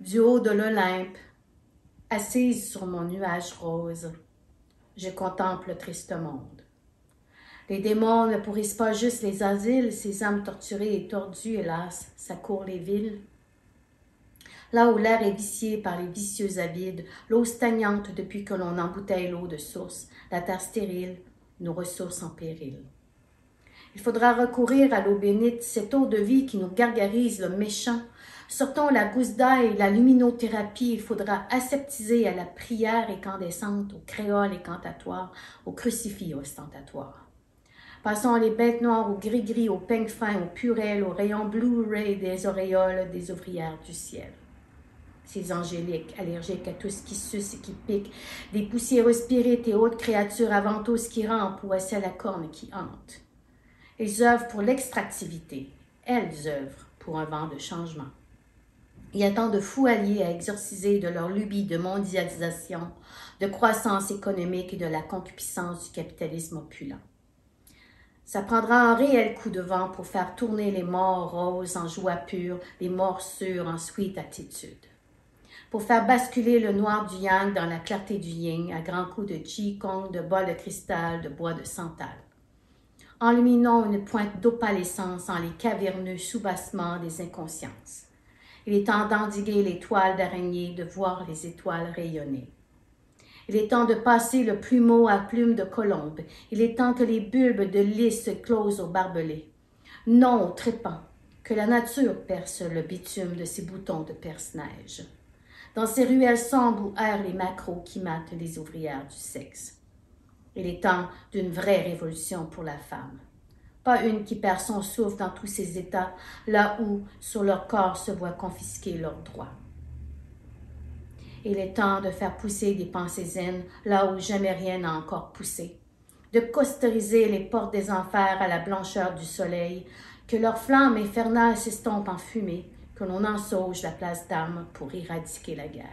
Du haut de l'Olympe, assise sur mon nuage rose, je contemple le triste monde. Les démons ne pourrissent pas juste les asiles, ces âmes torturées et tordues, hélas, ça court les villes. Là où l'air est vicié par les vicieux avides, l'eau stagnante depuis que l'on embouteille l'eau de source, la terre stérile, nos ressources en péril. Il faudra recourir à l'eau bénite, cette eau de vie qui nous gargarise le méchant. Sortons la gousse d'ail, la luminothérapie, il faudra aseptiser à la prière incandescente, au créole incantatoire, au crucifix ostentatoire. Passons les bêtes noires au gris-gris, au peigne fin, au purel, au rayon Blu-ray des auréoles des ouvrières du ciel. Ces angéliques, allergiques à tout ce qui suce et qui pique, des poussiéreux spirites et autres créatures avantoses qui rampent ou à la corne qui hante. Ils œuvrent pour l'extractivité, elles œuvrent pour un vent de changement. Il y a tant de fous alliés à exorciser de leur lubie de mondialisation, de croissance économique et de la concupiscence du capitalisme opulent. Ça prendra un réel coup de vent pour faire tourner les morts roses en joie pure, les morsures en sweet attitude. Pour faire basculer le noir du yang dans la clarté du yin à grands coups de qigong, de bol de cristal, de bois de santal. Enluminons une pointe d'opalescence en les caverneux soubassements des inconsciences. Il est temps d'endiguer les toiles d'araignée, de voir les étoiles rayonner. Il est temps de passer le plumeau à plume de colombe. Il est temps que les bulbes de lys se closent au barbelé. Non au trépant, que la nature perce le bitume de ses boutons de perce-neige. Dans ces ruelles sombres où errent les macros qui matent les ouvrières du sexe. Il est temps d'une vraie révolution pour la femme. Pas une qui perd son souffle dans tous ses états, là où, sur leur corps, se voient confisquer leurs droits. Il est temps de faire pousser des pensées zen, là où jamais rien n'a encore poussé. De costariser les portes des enfers à la blancheur du soleil, que leur flamme infernale s'estompe en fumée, que l'on ensauge la place d'armes pour éradiquer la guerre.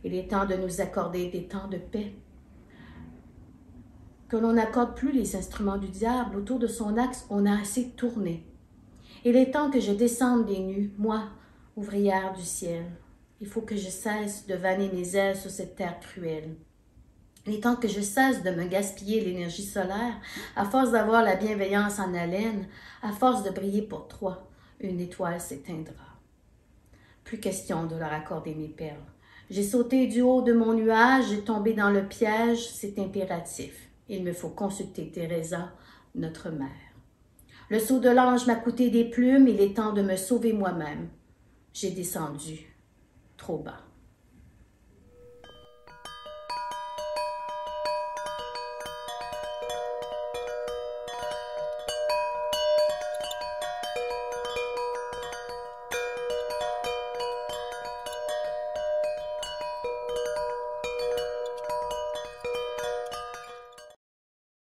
Il est temps de nous accorder des temps de paix, que l'on n'accorde plus les instruments du diable. Autour de son axe, on a assez tourné. Il est temps que je descende des nues, moi, ouvrière du ciel. Il faut que je cesse de vanner mes ailes sur cette terre cruelle. Il est temps que je cesse de me gaspiller l'énergie solaire, à force d'avoir la bienveillance en haleine, à force de briller pour trois, une étoile s'éteindra. Plus question de leur accorder mes perles. J'ai sauté du haut de mon nuage, j'ai tombé dans le piège, c'est impératif. Il me faut consulter Teresa, notre mère. Le sceau de l'ange m'a coûté des plumes, il est temps de me sauver moi-même. J'ai descendu trop bas.